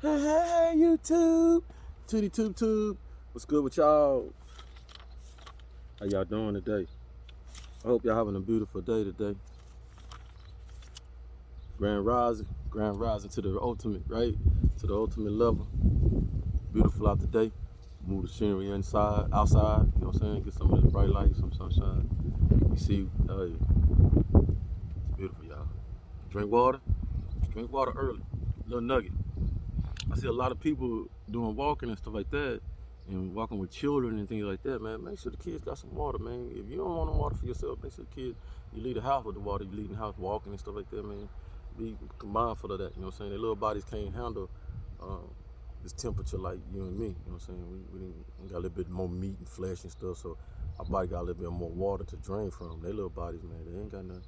Hey, YouTube. Tootie Tube Tube. What's good with y'all? How y'all doing today? I hope y'all having a beautiful day today. Grand rising to the ultimate, right? To the ultimate level. Beautiful out today. Move the scenery outside, you know what I'm saying? Get some of this bright light, some sunshine. You see, it's beautiful, y'all. Drink water early. Little nugget. I see a lot of people doing walking and stuff like that, and walking with children and things like that, man. Make sure the kids got some water, man. If you don't want no water for yourself, make sure the kids, you leave the house with the water, you leave the house walking and stuff like that, man. Be mindful of that, you know what I'm saying? Their little bodies can't handle this temperature like you and me, you know what I'm saying? We got a little bit more meat and flesh and stuff, so our body got a little bit more water to drain from. Their little bodies, man, they ain't got nothing.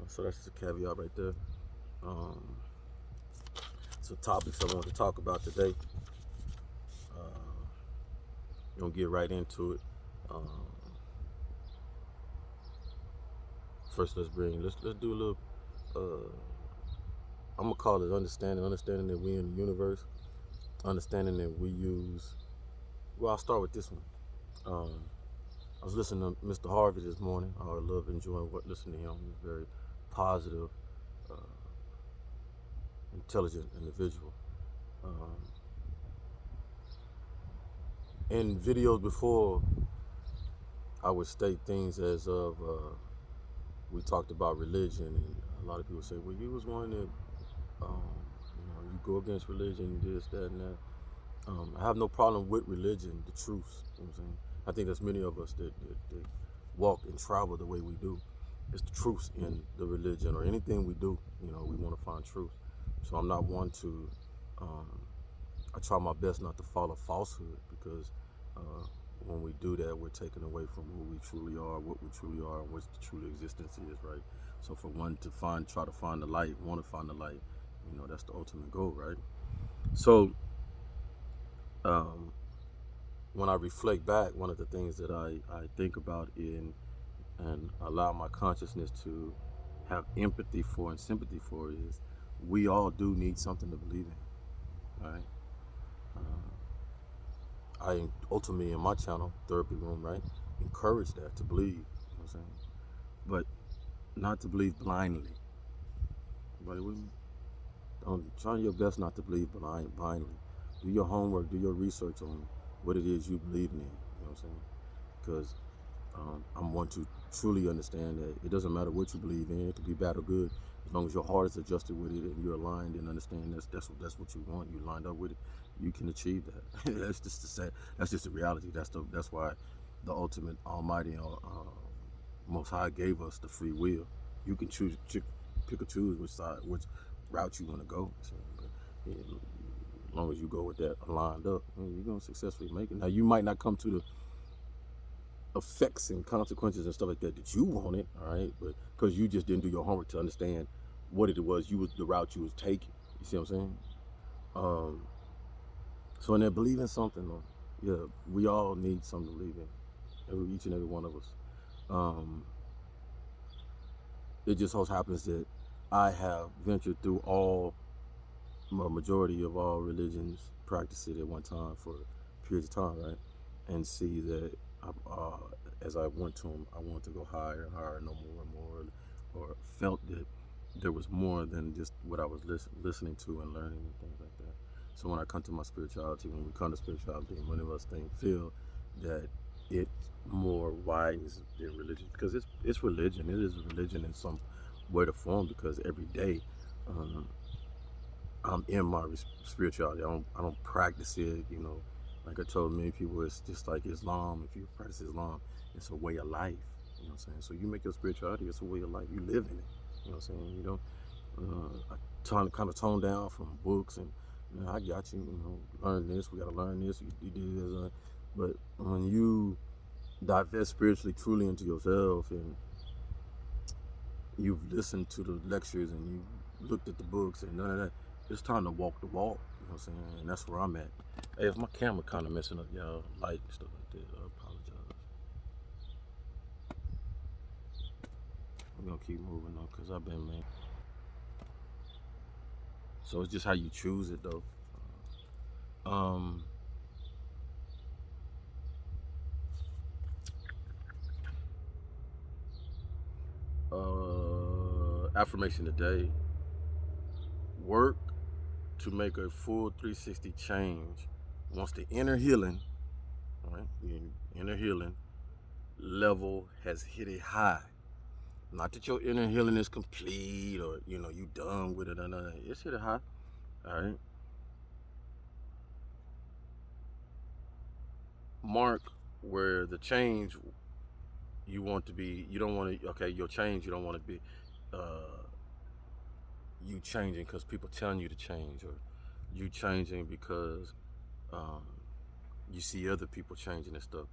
So that's just a caveat right there. Some topics I want to talk about today. Gonna get right into it. First, let's do a little. I'm gonna call it understanding that we in the universe, understanding that we use. Well, I'll start with this one. I was listening to Mr. Harvey this morning. I love enjoying listening to him. He's a very positive, uh, intelligent individual. In videos before, I would state things as of we talked about religion, and a lot of people say, "Well, you was one that you go against religion, this, that, and that." I have no problem with religion, the truth. You know what I'm saying? I think there's many of us that walk and travel the way we do. It's the truth in the religion or anything we do. You know, we want to find truth. So I'm not one to. I try my best not to follow falsehood because when we do that, we're taken away from who we truly are, what we truly are, and what the true existence is, right? So for one to try to find the light, want to find the light, that's the ultimate goal, right? So when I reflect back, one of the things that I think about and allow my consciousness to have empathy for and sympathy for is we all do need something to believe in, right? I ultimately in my channel, Therapy Room, right, encourage that to believe, you know what I'm saying? But not to believe blindly. But try your best not to believe blindly. Do your homework, do your research on what it is you believe in, you know what I'm saying? Because I'm one to truly understand that it doesn't matter what you believe in, it could be bad or good, as long as your heart is adjusted with it and you're aligned and understand that's what you want, you lined up with it, you can achieve that. That's just the reality. That's why the ultimate Almighty Most High gave us the free will. You can pick or choose which route you want to go. So, but, yeah, as long as you go with that lined up, you're gonna successfully make it. Now you might not come to the effects and consequences and stuff like that you wanted, all right, but because you just didn't do your homework to understand what it was the route you was taking. You see what I'm saying? So in that believing something, though, yeah, we all need something to believe in, each and every one of us. It just so happens that I have ventured through a majority of all religions, practiced it at one time for periods of time, right? And see that as I went to them, I wanted to go higher and higher, no more and more, or felt that there was more than just what I was listening to and learning and things like that. So when I come to my spirituality, when we come to spirituality, many of us feel that it more widens than religion, because it's religion. It is religion in some way to form, because every day I'm in my spirituality. I don't practice it, Like I told many people, it's just like Islam. If you practice Islam, it's a way of life. You know what I'm saying? So you make your spirituality, it's a way of life. You live in it. You know what I'm saying? You don't. I kind of tone down from books and I got you. Learn this. We got to learn this. You do this. But when you divest spiritually, truly into yourself, and you've listened to the lectures and you looked at the books and none of that, it's time to walk the walk. You know what I'm saying? And that's where I'm at. Hey, if my camera kind of messing up, y'all, light and stuff like that, I apologize. We're gonna keep moving on because I've been, man. So it's just how you choose it, though. Um, Affirmation today: work to make a full 360 change. Once the inner healing, right, the inner healing level has hit a high. Not that your inner healing is complete or you done with it or nothing. It's hit a high. All right. Mark where the change you want to be. You don't want to. Okay, your change. You don't want to be. Uh, you changing because people telling you to change, or you changing because um, you see other people changing and stuff.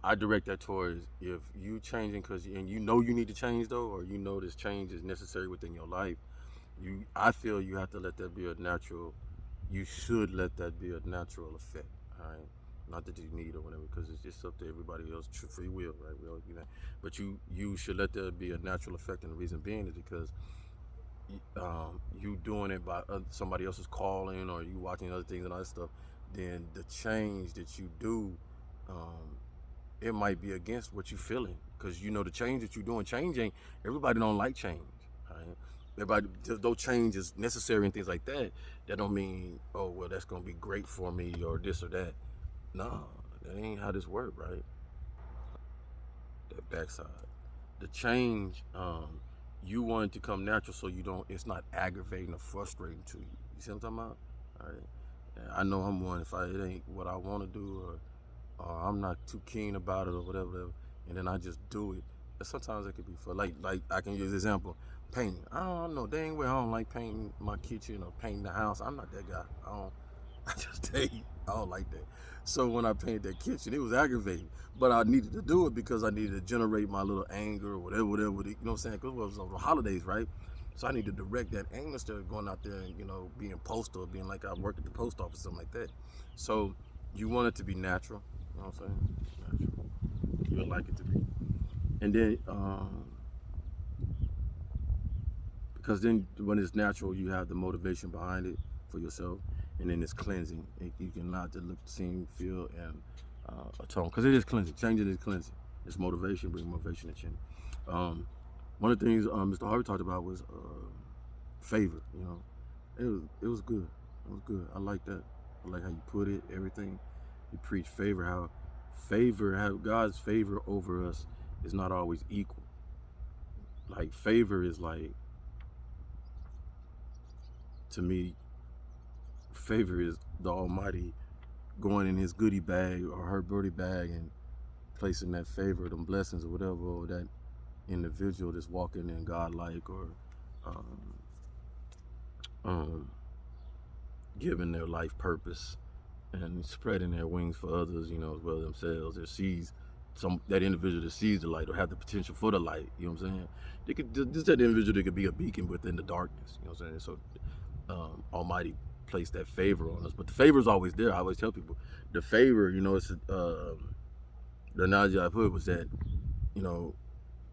I direct that towards if you changing because and you know you need to change though, or you know this change is necessary within your life. I feel you have to let that be a natural. You should let that be a natural effect. All right, not that you need or whatever, because it's just up to everybody else. Free will, right? We all but you should let that be a natural effect, and the reason being is because you doing it by somebody else's calling or you watching other things and all that stuff, then the change that you do, um, it might be against what you feeling because the change that you're doing, changing. Everybody don't like change, right? Everybody, though change is necessary and things like that, that don't mean that's gonna be great for me or this or that. No, that ain't how this work, right? That backside. The change, you want it to come natural so you don't. It's not aggravating or frustrating to you. You see what I'm talking about? All right. And I know I'm one. If it ain't what I want to do, or I'm not too keen about it, or whatever, and then I just do it. And sometimes it could be for like I can use example, painting. I don't know. Dang well, I don't like painting my kitchen or painting the house. I'm not that guy. I don't. I just tell you, I don't like that. So when I painted that kitchen, it was aggravating. But I needed to do it because I needed to generate my little anger or whatever. You know what I'm saying? Because it was on the holidays, right? So I need to direct that anger instead of going out there and, being postal, being like I work at the post office, something like that. So you want it to be natural. You know what I'm saying? Natural. You'll like it to be. And then, because then when it's natural, you have the motivation behind it for yourself, and then it's cleansing. You can allow it to look, seem, feel, and atone. Because it is cleansing. Changing is cleansing. It's motivation, bring motivation and change. One of the things Mr. Harvey talked about was favor. It was good. It was good. I like that. I like how you put it. Everything you preach favor. How God's favor over us is not always equal. Like favor is like, to me, favor is the Almighty going in His goodie bag or her birdie bag and placing that favor, them blessings or whatever, or that individual that's walking in God-like or um, um, giving their life purpose and spreading their wings for others, as well as themselves. That sees that individual that sees the light or have the potential for the light. You know what I'm saying? They could just that individual that could be a beacon within the darkness. You know what I'm saying? So Almighty placed that favor on us, but the favor is always there. I always tell people the favor. It's the analogy I put was that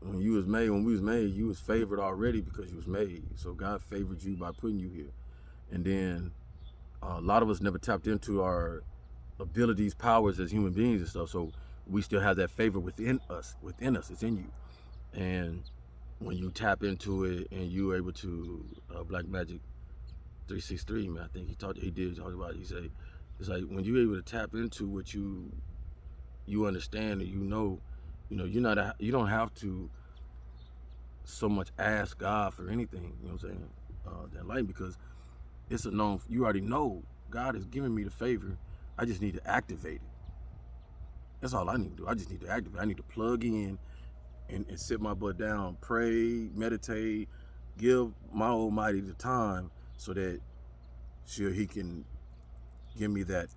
when we was made, you was favored already because you was made. So God favored you by putting you here, and then a lot of us never tapped into our abilities, powers as human beings and stuff. So we still have that favor within us. Within us, it's in you. And when you tap into it and you're able to Black Magic 363, man, I think he talked about it. He said it's like when you're able to tap into what you understand and you don't have to so much ask God for anything. You know what I'm saying? That light, because it's a known. You already know God has given me the favor. I just need to activate it. That's all I need to do. I just need to activate. I need to plug in and sit my butt down, pray, meditate, give my Almighty the time so that He can give me that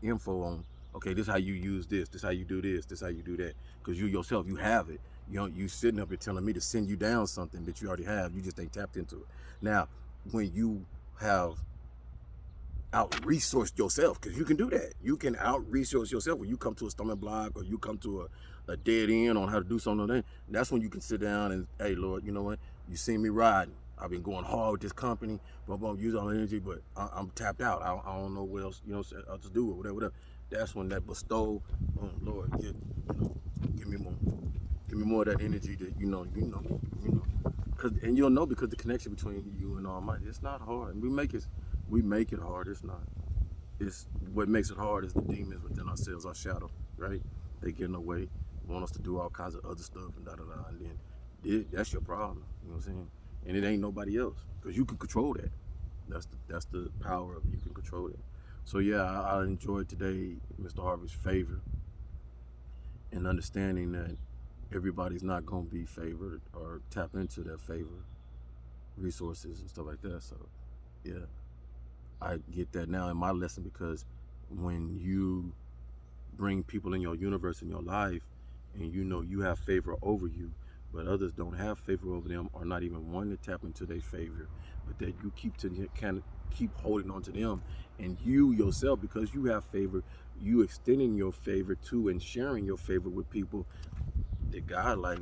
info on, okay, this is how you use this how you do this how you do that, because you yourself, you have it. You sitting up here telling me to send you down something that you already have. You just ain't tapped into it. Now, when you have out resourced yourself, because you can do that. You can out resource yourself when you come to a stomach block or you come to a dead end on how to do something. That's when you can sit down and, hey, Lord, you know what? You seen me riding. I've been going hard with this company, but use all the energy, but I'm tapped out. I don't know what else, to do or whatever. That's when that bestow, Lord, give me more. Give me more of that energy that cause, and you'll know because the connection between you and Almighty, it's not hard. We make it hard. It's not. It's what makes it hard is the demons within ourselves, our shadow, right? They get in the way, want us to do all kinds of other stuff and and then that's your problem. You know what I'm saying? And it ain't nobody else because you can control that. That's the power of it. You can control it. So yeah, I enjoyed today Mr. Harvey's favor and understanding that everybody's not going to be favored or tap into their favor resources and stuff like that. So yeah, I get that now in my lesson because when you bring people in your universe, in your life, and you have favor over you, but others don't have favor over them or not even wanting to tap into their favor, but that you keep holding on to them, and you yourself, because you have favor, you extending your favor to and sharing your favor with people that God like,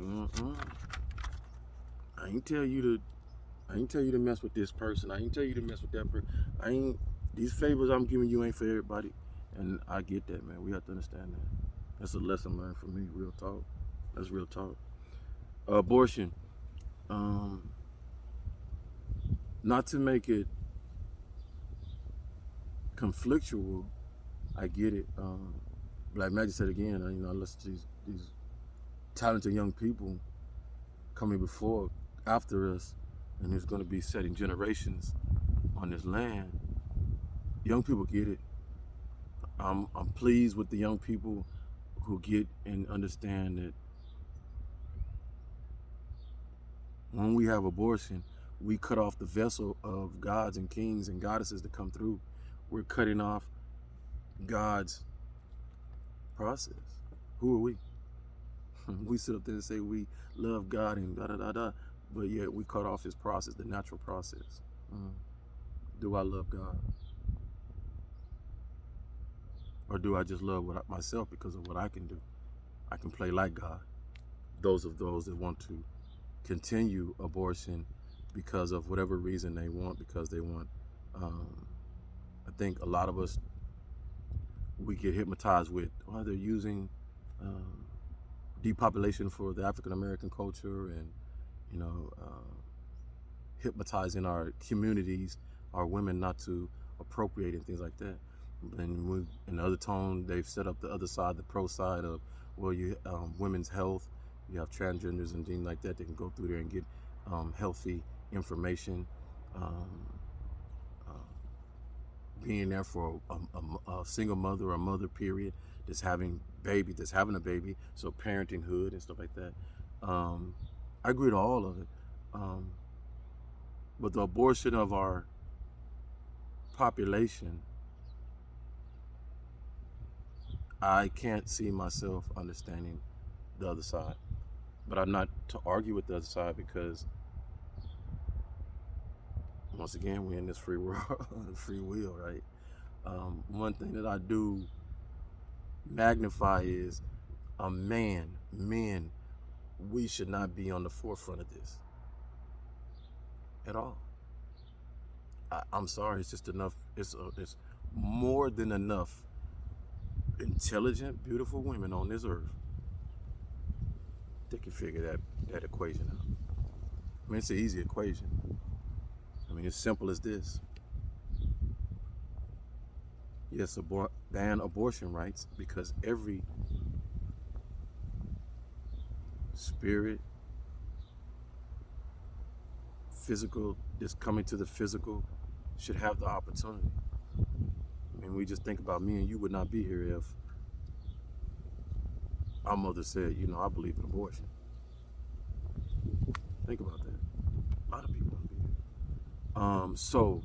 I ain't tell you to mess with this person. I ain't tell you to mess with that person. These favors I'm giving you ain't for everybody. And I get that, man. We have to understand that. That's a lesson learned for me, real talk. That's real talk. Abortion. Not to make it conflictual, I get it. Like Magic said again, I listen to these talented young people coming before, after us, and it's going to be setting generations on this land. Young people get it. I'm pleased with the young people who get and understand that when we have abortion, we cut off the vessel of gods and kings and goddesses to come through. We're cutting off God's process. Who are we? We sit up there and say we love God and da-da-da-da, but yet we cut off his process, the natural process. Do I love God? Or do I just love myself because of what I can do? I can play like God. Those that want to continue abortion because of whatever reason they want, because they want, I think a lot of us, we get hypnotized with, they're using depopulation for the African American culture and, hypnotizing our communities, our women not to appropriate and things like that. And in the other tone, they've set up the other side, the pro side of, women's health. You have transgenders and things like that. They can go through there and get healthy information. Being there for a single mother or a mother, period, that's having a baby, so parenthood and stuff like that. I agree to all of it. But the abortion of our population, I can't see myself understanding the other side. But I'm not to argue with the other side because, once again, we're in this free world, free will, right? One thing that I do magnify is men, we should not be on the forefront of this at all. I'm sorry, it's just enough. It's more than enough intelligent, beautiful women on this earth that can figure that equation out. I mean, it's an easy equation. I mean, it's simple as this. Yes, ban abortion rights, because every spirit, physical, just coming to the physical, should have the opportunity. I mean, we just think about me and you would not be here if our mother said, I believe in abortion. Think about that. A lot of people wouldn't be here. So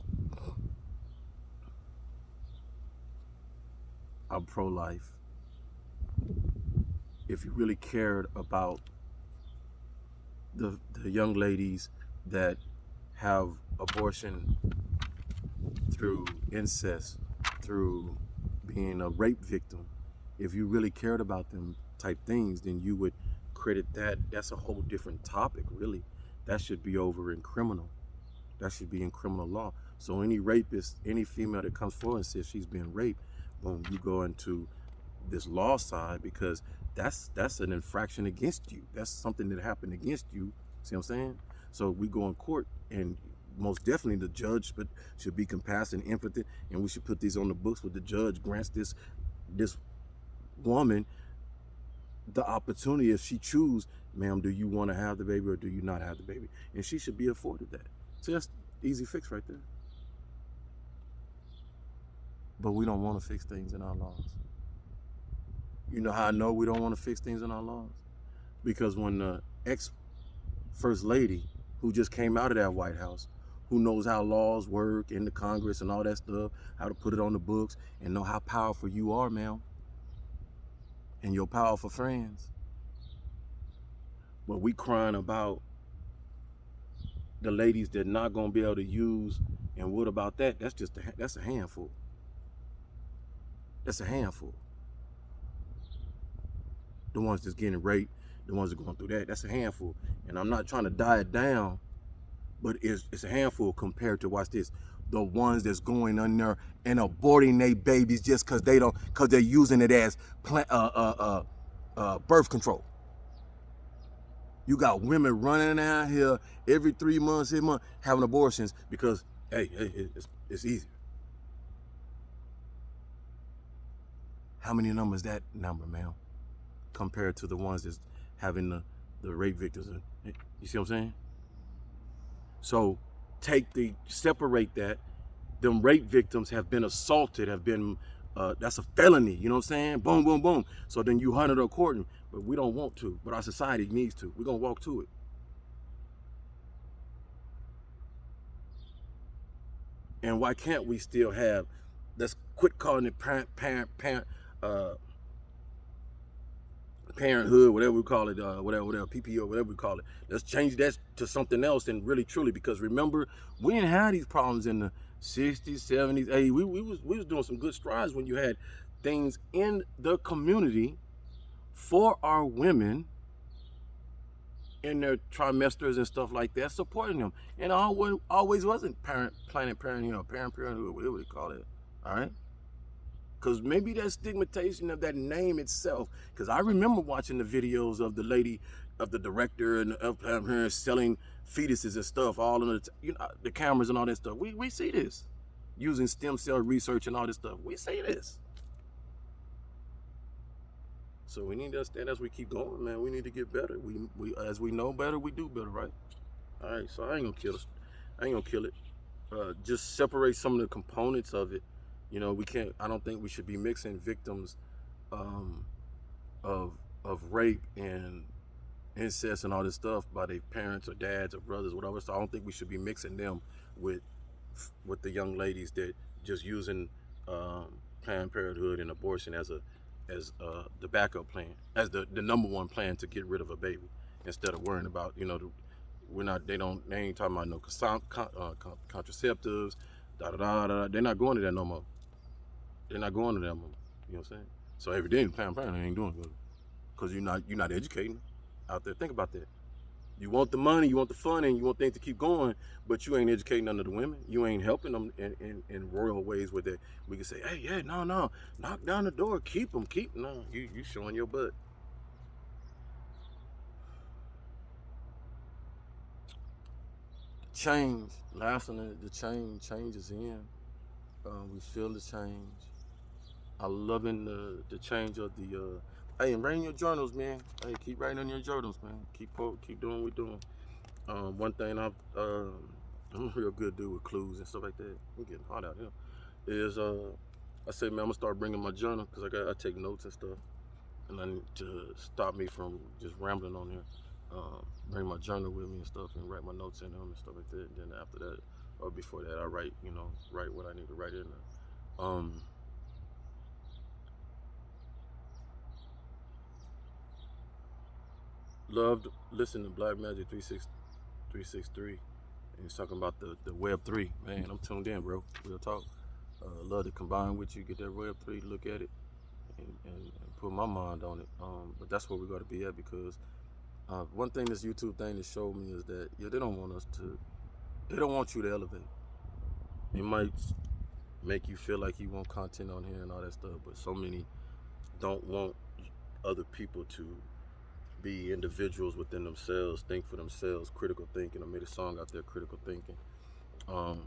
I'm pro-life. If you really cared about the young ladies that have abortion through incest, through being a rape victim, if you really cared about them type things, then you would credit that. That's a whole different topic, really. That should be over in criminal. That should be in criminal law. So any rapist, any female that comes forward and says she's been raped, boom, you go into this law side, because that's an infraction against you. That's something that happened against you. See what I'm saying? So we go in court, and most definitely the judge should be compassionate and empathy, and we should put these on the books where the judge grants this woman the opportunity, if she choose, ma'am, do you want to have the baby or do you not have the baby? And she should be afforded that. So that's easy fix right there. But we don't want to fix things in our laws. You know how I know we don't want to fix things in our laws? Because when the ex-first lady, who just came out of that White House, who knows how laws work in the Congress and all that stuff, how to put it on the books, and know how powerful you are, ma'am, and your powerful friends. But we crying about the ladies that not gonna be able to use, and what about that? That's a handful. That's a handful. The ones that's getting raped, the ones that are going through that's a handful. And I'm not trying to die it down, but it's a handful compared to, watch this, the ones that's going on there and aborting their babies just because they're using it as birth control. You got women running out here every 3 months, 8 months, having abortions because, hey, it's easier. How many numbers that number, ma'am, compared to the ones that's having the rape victims? You see what I'm saying? So separate that. Them rape victims have been assaulted, that's a felony, you know what I'm saying? Boom, boom, boom. So then you hunt it according, but we don't want to, but our society needs to. We're gonna walk to it. And why can't we still have, let's quit calling it parenthood, whatever we call it, whatever, PPO, whatever we call it. Let's change that to something else, and really, truly, because remember, we didn't have these problems in the 60s, 70s, 80s. We was doing some good strides when you had things in the community for our women in their trimesters and stuff like that, supporting them. And always wasn't Planned Parenthood or Parenthood, whatever they call it. All right? Because maybe that stigmatization of that name itself. Because I remember watching the videos of the lady, of the director and of her selling fetuses and stuff, all in the cameras and all that stuff. We see this. Using stem cell research and all this stuff. We see this. So we need to understand as we keep going, man, we need to get better. We as we know better, we do better, right? All right, so I ain't gonna kill it. Just separate some of the components of it. You know, I don't think we should be mixing victims of rape and incest and all this stuff by their parents or dads or brothers, whatever. So I don't think we should be mixing them with the young ladies that just using Planned Parenthood and abortion as the backup plan, as the number one plan to get rid of a baby, instead of worrying about, they ain't talking about no contraceptives, They're not going to that no more. They're not going to that more. You know what I'm saying? So every day Planned Parenthood ain't doing good, because you're not educating out there. Think about that. You want the money, you want the fun, and you want things to keep going, but you ain't educating none of the women. You ain't helping them in royal ways with it. We can say, hey, yeah, no, knock down the door, keep them. No, you showing your butt. Change. Last one, the change is in. We feel the change. I'm loving the change of the. Hey, and write in your journals, man. Hey, keep writing in your journals, man. Keep doing what we're doing. One thing I'm a real good dude with clues and stuff like that. I'm getting hot out here. Is I say, man, I'm gonna start bringing my journal, because I take notes and stuff, and I need to stop me from just rambling on here. Bring my journal with me and stuff, and write my notes in them and stuff like that. And then after that, or before that, I write what I need to write in there. Loved listening to Black Magic 363, and he's talking about the Web 3. Man, I'm tuned in, bro. Real talk. Love to combine with you, get that Web 3, look at it, and put my mind on it. But that's where we got to be at, because one thing this YouTube thing has showed me is that they don't want us to They don't want you to elevate. It might make you feel like you want content on here and all that stuff, but so many don't want other people to be individuals within themselves, think for themselves, critical thinking. I made a song out there, critical thinking. Um,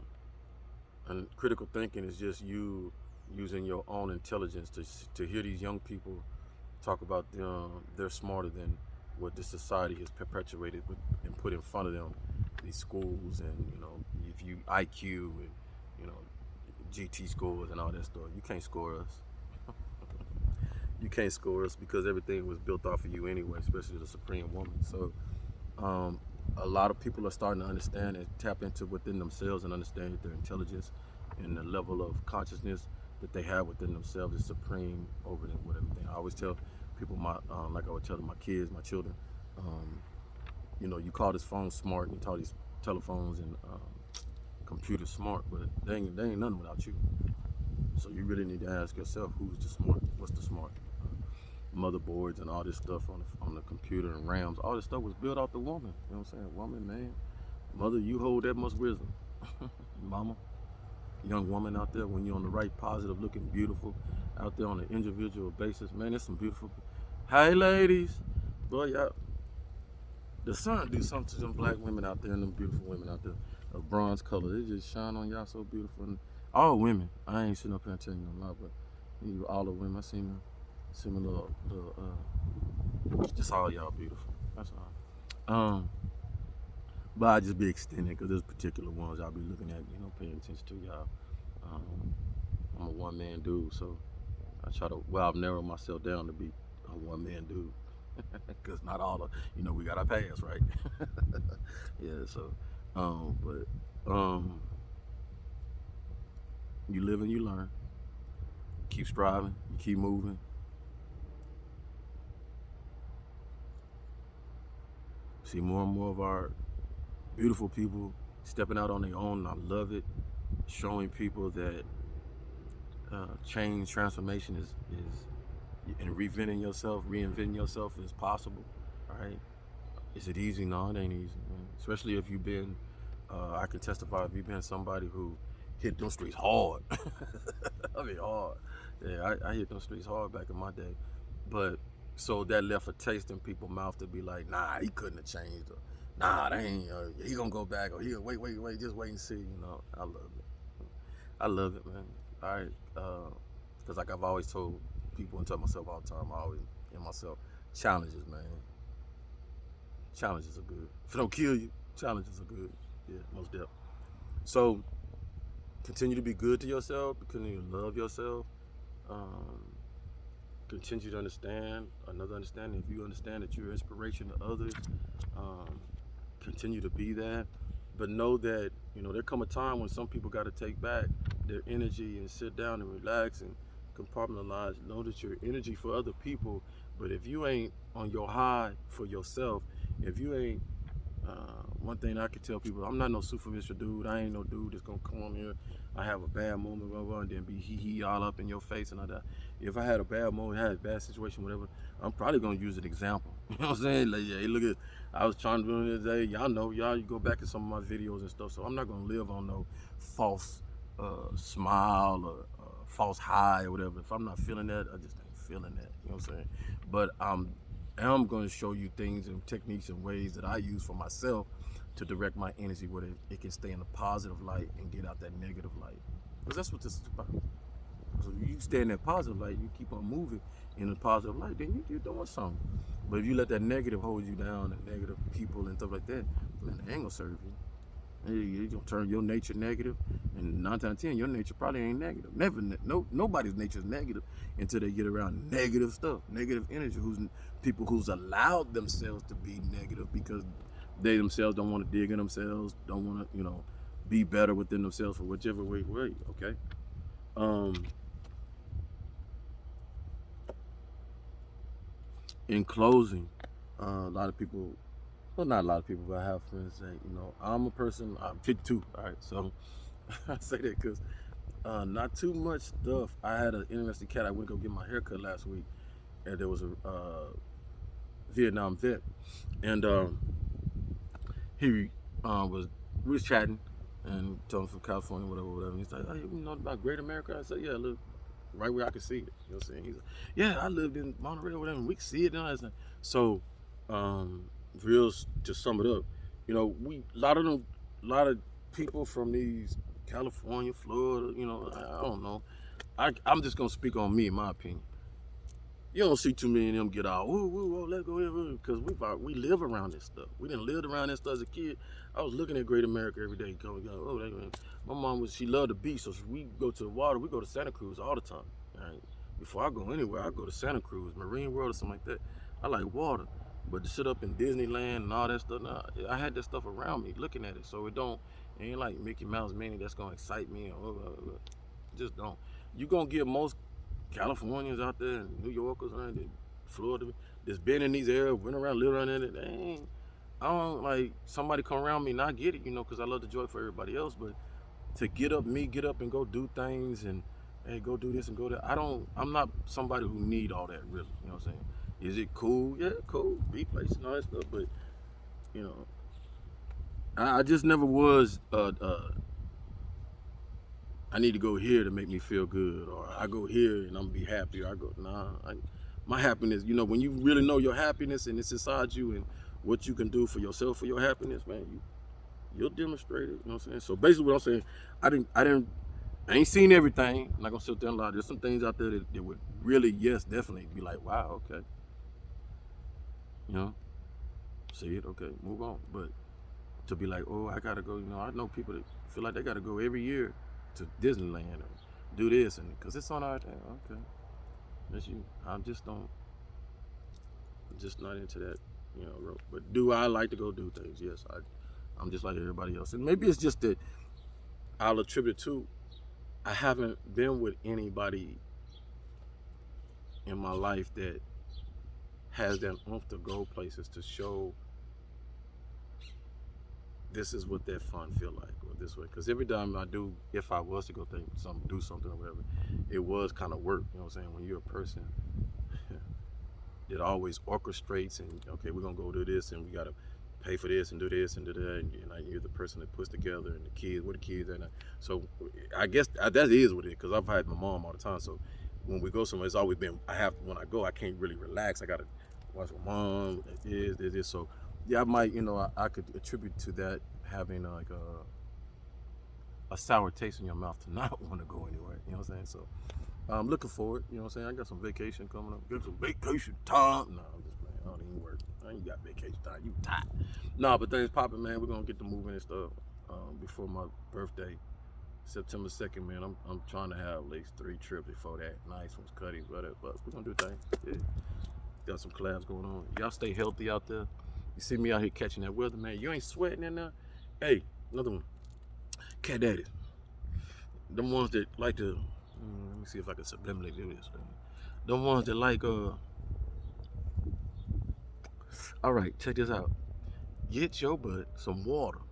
and critical thinking is just you using your own intelligence to hear these young people talk about they're smarter than what this society has perpetuated and put in front of them. These schools and if you IQ and GT scores and all that stuff, you can't score us. You can't score us because everything was built off of you anyway, especially the supreme woman. So a lot of people are starting to understand and tap into within themselves and understand their intelligence and the level of consciousness that they have within themselves is supreme over them with everything. I always tell people, like I would tell my kids, my children, you call this phone smart and you call these telephones and computers smart, but they ain't nothing without you. So you really need to ask yourself, who's the smart? What's the smart? Motherboards and all this stuff on the computer and RAMs, all this stuff was built off the woman. You know what I'm saying? Woman, man, mother, you hold that much wisdom. Mama, young woman out there, when you're on the right, positive looking, beautiful, out there on an individual basis, man, there's some beautiful. Hey, ladies, boy, y'all, the sun do something to them black women out there and them beautiful women out there of bronze color. They just shine on y'all so beautiful. And all women, I ain't sitting up here telling you no lie, but all the women, I seen them. Similar, just all y'all beautiful. That's all. But I just be extending because there's particular ones I'll be looking at, paying attention to y'all. I'm a one-man dude, so I try to. Well, I've narrowed myself down to be a one-man dude because not all of we got our past, right? Yeah. So, you live and you learn. Keep striving. You keep moving. See more and more of our beautiful people stepping out on their own. And I love it. Showing people that change, transformation is and reinventing yourself is possible. All right. Is it easy? No, it ain't easy, man. Especially if you've been, I can testify if you've been somebody who hit them streets hard. I mean, hard. Yeah, I hit them streets hard back in my day. But so that left a taste in people's mouth to be like, nah, he couldn't have changed. Or, nah, they ain't. He gonna go back. Or he'll wait, just wait and see. I love it. I love it, man. All right, because like I've always told people and tell myself all the time, I always in myself, challenges, man. Challenges are good. If it don't kill you, challenges are good. Yeah, most definitely. So continue to be good to yourself. Continue to love yourself. Continue to understand another understanding. If you understand that you're an inspiration to others, continue to be that. But know that there come a time when some people got to take back their energy and sit down and relax and compartmentalize. Know that your energy for other people. But if you ain't on your high for yourself, if you ain't one thing I could tell people, I'm not no superficial dude. I ain't no dude that's gonna come on here. I have a bad moment, blah, blah, and then be hee all up in your face and all that. If I had a bad moment, had a bad situation, whatever, I'm probably gonna use an example. You know what I'm saying? Like, yeah, hey, look at, I was trying to do it today. Y'all, you go back in some of my videos and stuff. So I'm not gonna live on no false smile or false high or whatever. If I'm not feeling that, I just ain't feeling that. You know what I'm saying? But I'm going to show you things and techniques and ways that I use for myself to direct my energy where it can stay in a positive light and get out that negative light. Because that's what this is about. So if you stay in that positive light, you keep on moving in a positive light, then you're doing something. But if you let that negative hold you down and negative people and stuff like that, man, they ain't going to serve you. You're going to turn your nature negative, and 9 times out of 10, your nature probably ain't negative. Nobody's nature is negative until they get around negative stuff, negative energy, people who's allowed themselves to be negative because they themselves don't want to dig in themselves, don't want to, be better within themselves for whichever way, okay? In closing, a lot of people, well, not a lot of people, but I have friends that, I'm a person, I'm 52, all right? So I say that because not too much stuff. I had an interesting cat. I went to go get my haircut last week, and there was a Vietnam vet, and he we was chatting, and told him from California, whatever. He's like, hey, you know about Great America? I said, yeah, look, right where I could see it. You know what I'm saying? He's like, yeah, I lived in Monterey, whatever, and we can see it and all that. So, real to sum it up, you know, a lot of people from these California, Florida, you know, I don't know. I'm just gonna speak on me, in my opinion. You don't see too many of them get out. Woo, woo, woo, let's go here, because we live around this stuff. We didn't live around this stuff as a kid. I was looking at Great America every day, going, oh, my mom she loved the beach, so we go to the water. We go to Santa Cruz all the time. Right? Before I go anywhere, I go to Santa Cruz, Marine World, or something like that. I like water, but to sit up in Disneyland and all that stuff, nah, I had that stuff around me, looking at it, so it ain't like Mickey Mouse Minnie that's gonna excite me. Just don't. You gonna get most Californians out there, New Yorkers, Florida, that's been in these areas, went around, lived around in it. I don't like somebody come around me and I get it, you know, because I love the joy for everybody else. But to get up and go do things and hey, go do this and go there. I'm not somebody who need all that really. You know what I'm saying? Is it cool? Yeah, cool. Be places and all that stuff. But you know, I just never was. I need to go here to make me feel good, or I go here and I'm gonna be happy. Or I go, my happiness. You know, when you really know your happiness and it's inside you and what you can do for yourself for your happiness, man, you'll demonstrate it. You know what I'm saying? So basically, what I'm saying, I ain't seen everything. I'm not gonna sit there and lie. There's some things out there that would really, yes, definitely be like, wow, okay, you know, see it, okay, move on. But to be like, oh, I gotta go. You know, I know people that feel like they gotta go every year to Disneyland or do this, and because it's on our thing. Okay, that's you. I'm just don't. I'm just not into that, you know. Rope. But do I like to go do things? Yes, I'm just like everybody else, and maybe it's just that I'll attribute to I haven't been with anybody in my life that has that oomph to go places to show this is what that fun feel like, or this way. Because every time I do, if I was to go do something or whatever, it was kind of work. You know what I'm saying? When you're a person that always orchestrates and okay, we're gonna go do this and we gotta pay for this and do this and do that, and you're the person that puts together and the kids, what the kids and so I guess that is what it is. Because I've had my mom all the time, so when we go somewhere, it's always been when I go, I can't really relax. I gotta watch my mom. This. So yeah, I might, I could attribute to that having like a sour taste in your mouth to not want to go anywhere. You know what I'm saying? So I'm looking forward. You know what I'm saying? I got some vacation coming up. Get some vacation time. No, I'm just playing. I don't even work. I ain't got vacation time. You tired? No, but things popping, man. We're gonna get to moving and stuff before my birthday, September 2nd, man. I'm trying to have at least 3 trips before that. Nice ones, Cuddies, whatever. But we're gonna do things. Yeah. Got some collabs going on. Y'all stay healthy out there. You see me out here catching that weather, man. You ain't sweating in there. Hey, another one. Cat daddies. Them ones that like to. Let me see if I can subliminally do this. Them ones that like. All right, check this out. Get your butt some water.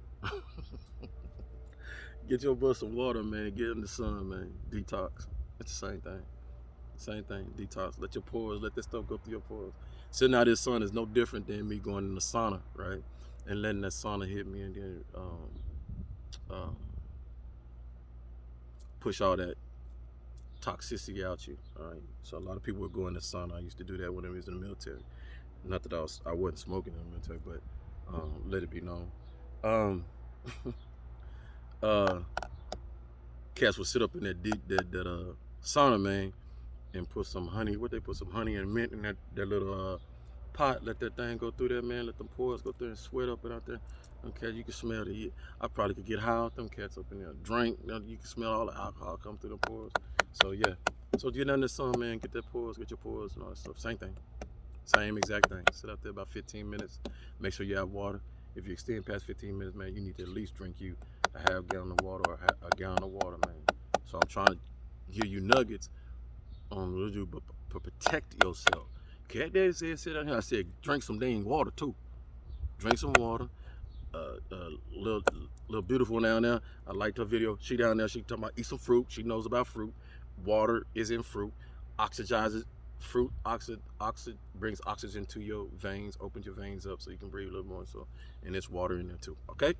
Get your butt some water, man. Get in the sun, man. Detox. It's the same thing. Same thing. Detox. Let your pores, let this stuff go through your pores. Sitting out in the sun is no different than me going in the sauna, right? And letting that sauna hit me and then um, push all that toxicity out you. All right. So a lot of people would go in the sauna. I used to do that when I was in the military. Not that I wasn't smoking in the military, but let it be known. Um, Cats would sit up in that sauna, man, and put some honey. Put some honey and mint in that little pot. Let that thing go through there, man. Let them pores go through and sweat up and out there. Okay, you can smell the heat. I probably could get high with them cats up in there. Drink, you can smell all the alcohol come through the pores. So yeah. So get in the sun, man. Get that pores, get your pores and all that stuff. Same thing. Same exact thing. Sit out there about 15 minutes. Make sure you have water. If you extend past 15 minutes, man, you need to at least drink you a half gallon of water or a gallon of water, man. So I'm trying to give you nuggets on what to do, but protect yourself. Cat Daddy said, sit down here. I said, drink some dang water too. Drink some water. Little beautiful down there. I liked her video. She down there. She talking about eat some fruit. She knows about fruit. Water is in fruit. Oxygizes fruit. Brings oxygen to your veins. Opens your veins up so you can breathe a little more. So, and it's water in there too. Okay.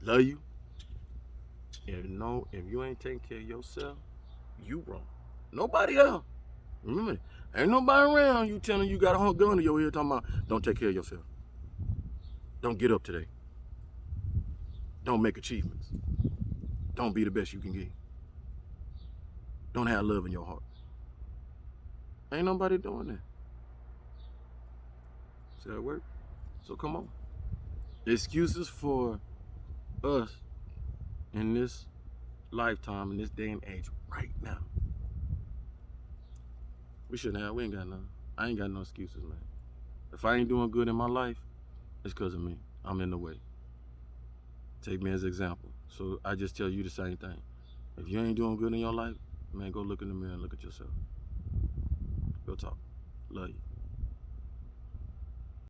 Love you. If you ain't taking care of yourself, you wrong. Nobody else. Remember, ain't nobody around you telling you got a gun to your head talking about don't take care of yourself. Don't get up today. Don't make achievements. Don't be the best you can get. Don't have love in your heart. Ain't nobody doing that. See how it work? So come on. Excuses for us in this lifetime, in this day and age, right now. We ain't got none. I ain't got no excuses, man. If I ain't doing good in my life, it's because of me. I'm in the way. Take me as an example. So I just tell you the same thing. If you ain't doing good in your life, man, go look in the mirror and look at yourself. Go talk. Love you.